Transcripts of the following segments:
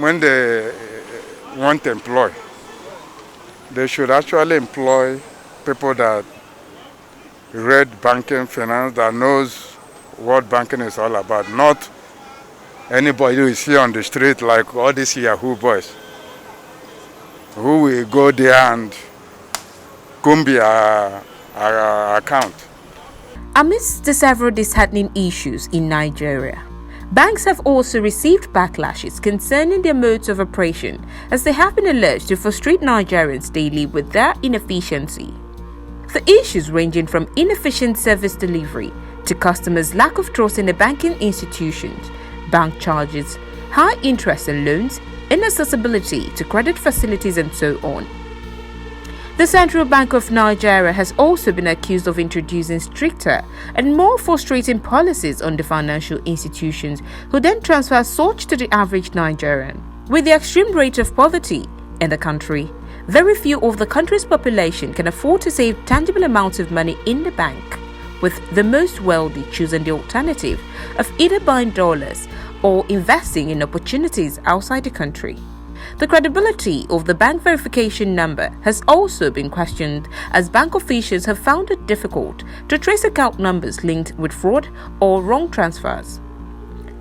when they want to employ, they should actually employ people that read banking, finance, that knows what banking is all about, not anybody who is here on the street like all these Yahoo boys who will go there and comb their account. Amidst the several disheartening issues in Nigeria, banks have also received backlashes concerning their modes of operation, as they have been alleged to frustrate Nigerians daily with their inefficiency. The issues ranging from inefficient service delivery to customers' lack of trust in the banking institutions, bank charges, high interest on loans, inaccessibility to credit facilities, and so on. The Central Bank of Nigeria has also been accused of introducing stricter and more frustrating policies on the financial institutions, who then transfer such to the average Nigerian. With the extreme rate of poverty in the country, very few of the country's population can afford to save tangible amounts of money in the bank, with the most wealthy choosing the alternative of either buying dollars or investing in opportunities outside the country. The credibility of the bank verification number has also been questioned, as bank officials have found it difficult to trace account numbers linked with fraud or wrong transfers.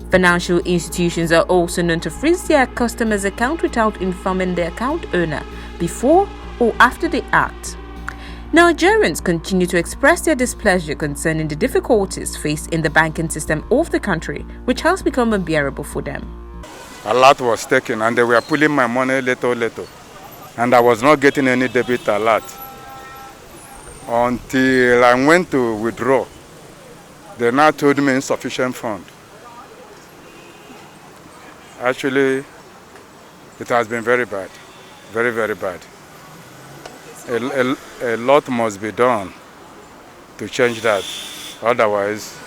Financial institutions are also known to freeze their customers' account without informing the account owner before or after the act. Nigerians continue to express their displeasure concerning the difficulties faced in the banking system of the country, which has become unbearable for them. A lot was taken and they were pulling my money little, and I was not getting any debit alert until I went to withdraw. They now told me insufficient fund. Actually, it has been very bad, very, very bad. A lot must be done to change that. Otherwise,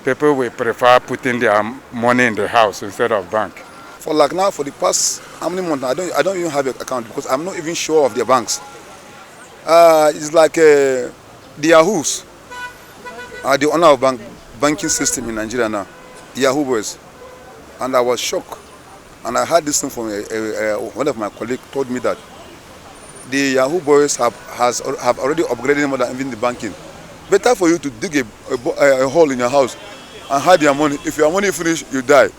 people will prefer putting their money in the house instead of bank. For like now, for the past how many months, I don't even have an account because I'm not even sure of their banks. It's like the Yahoos are the owner of banking system in Nigeria now, the Yahoo boys. And I was shocked. And I heard this thing from one of my colleagues told me that the Yahoo boys have already upgraded more than even the banking. Better for you to dig a hole in your house and hide your money. If your money finish, you die.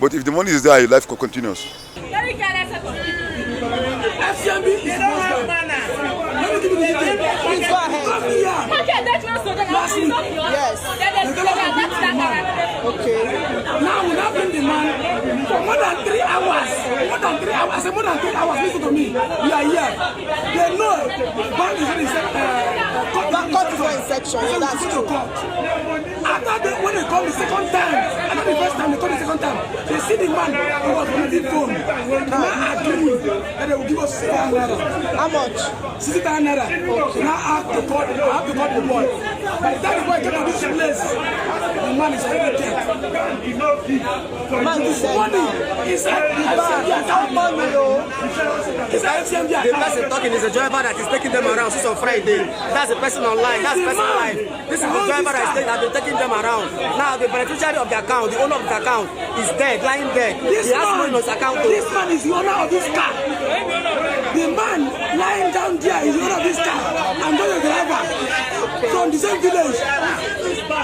But if the money is there, your life continues. Very careless of people. FCMB is the most done. Let me give you the detail. Please go ahead. Okay, that's not so. Yes. Okay. Now we have been the man for more than 3 hours. More than 3 hours. I said more than 3 hours. Listen to me. We are here. They know bank is in court is in section. That's true. After when they come the second time, after the first time they come the second time, they see the man who was on the phone. Now agree that they will give us 60 naira. How much? 60 naira. Okay. Now I have to call the boy. By the time the boy came to this place, the man is already dead. Man is money. It's like the person talking is a driver that is taking them around since on Friday. That's a person online. That's person live. This is the driver that has been taking them around. Now the beneficiary of the account, the owner of the account, is dead, lying dead. He has money in his account. This man is the owner of this car. The man lying down there is the owner of this car. I'm not a driver. From the same village.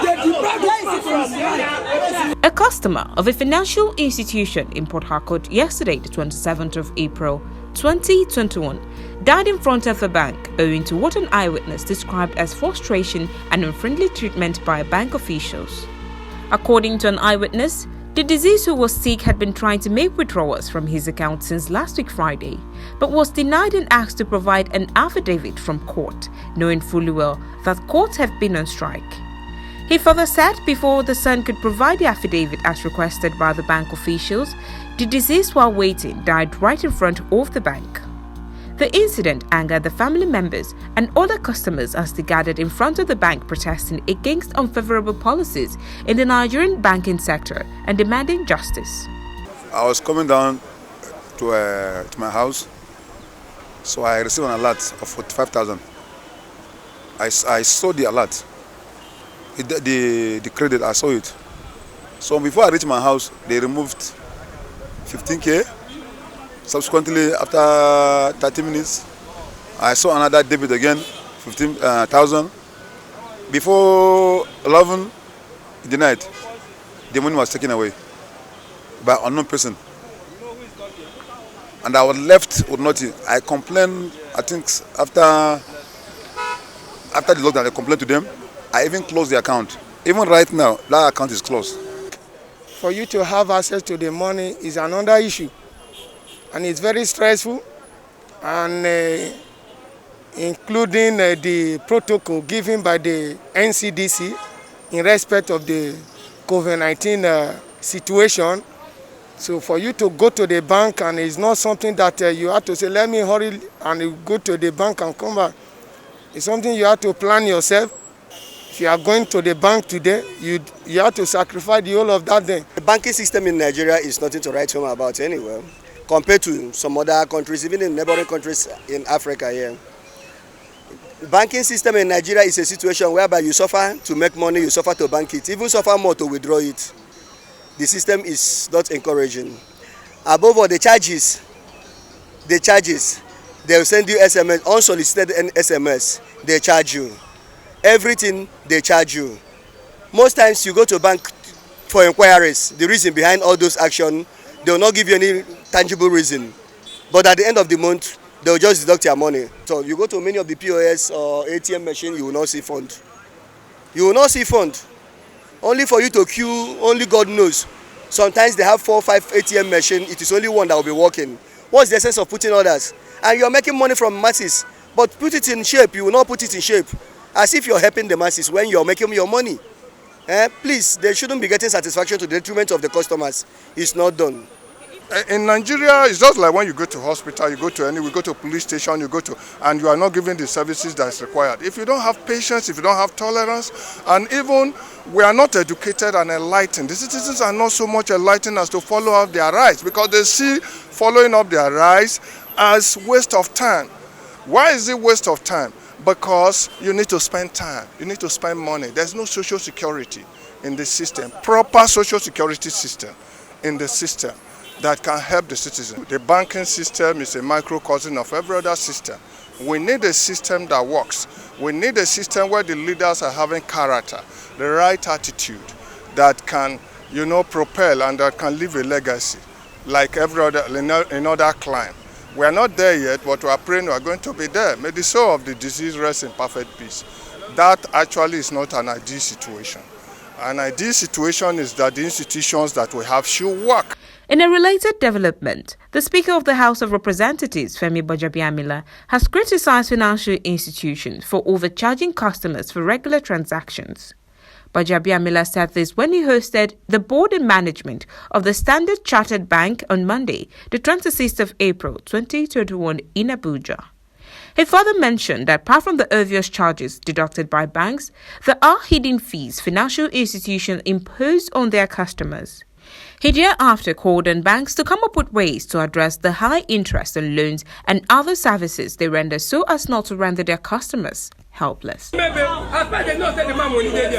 They deprived this man from his life. A customer of a financial institution in Port Harcourt yesterday, the 27th of April 2021, died in front of a bank owing to what an eyewitness described as frustration and unfriendly treatment by bank officials. According to an eyewitness, the deceased, who was sick, had been trying to make withdrawals from his account since last week Friday, but was denied and asked to provide an affidavit from court, knowing fully well that courts have been on strike. He further said before the son could provide the affidavit as requested by the bank officials, the deceased, while waiting, died right in front of the bank. The incident angered the family members and other customers as they gathered in front of the bank protesting against unfavorable policies in the Nigerian banking sector and demanding justice. I was coming down to my house, so I received an alert of 45,000. I saw the alert, the credit, I saw it. So before I reached my house, they removed 15K Subsequently, after 30 minutes, I saw another debit again, 15,000. Before 11 in the night, the money was taken away by an unknown person. And I was left with nothing. I complained, I think after the lockdown, I complained to them. I even closed the account. Even right now, that account is closed. For you to have access to the money is another issue. And it's very stressful, and including the protocol given by the NCDC in respect of the COVID-19 situation. So for you to go to the bank, and it's not something that you have to say, let me hurry and you go to the bank and come back. It's something you have to plan yourself. If you are going to the bank today, you have to sacrifice the whole of that day. The banking system in Nigeria is nothing to write home about anyway, compared to some other countries, even in neighboring countries in Africa here. The banking system in Nigeria is a situation whereby you suffer to make money, you suffer to bank it, even suffer more to withdraw it. The system is not encouraging. Above all, the charges, they'll send you SMS, unsolicited SMS, they charge you. Everything, they charge you. Most times you go to bank for inquiries, the reason behind all those actions, they will not give you any tangible reason. But at the end of the month, they will just deduct your money. So you go to many of the POS or ATM machine, you will not see fund. You will not see fund. Only for you to queue, only God knows. Sometimes they have 4 or 5 ATM machines, it is only one that will be working. What's the essence of putting others? And you are making money from masses, but put it in shape, you will not put it in shape. As if you're helping the masses when you're making your money. Please, they shouldn't be getting satisfaction to the detriment of the customers. It's not done. In Nigeria, it's just like when you go to hospital, you go to police station, and you are not given the services that is required. If you don't have patience, if you don't have tolerance, and even we are not educated and enlightened. The citizens are not so much enlightened as to follow up their rights, because they see following up their rights as waste of time. Why is it waste of time? Because you need to spend time, you need to spend money. There's no social security in the system, proper social security system in the system that can help the citizen. The banking system is a microcosm of every other system. We need a system that works. We need a system where the leaders are having character, the right attitude that can, propel and that can leave a legacy like every other, another clime. We are not there yet, but we are praying we are going to be there. May the soul of the disease rest in perfect peace. That actually is not an ideal situation. An ideal situation is that the institutions that we have should work. In a related development, the Speaker of the House of Representatives, Femi Gbajabiamila, has criticized financial institutions for overcharging customers for regular transactions. Gbajabiamila said this when he hosted the board and management of the Standard Chartered Bank on Monday, the 26th of April 2021 in Abuja. He further mentioned that apart from the obvious charges deducted by banks, there are hidden fees financial institutions impose on their customers. He thereafter called on banks to come up with ways to address the high interest on loans and other services they render so as not to render their customers helpless. Maybe, I thought they know that the man will need it.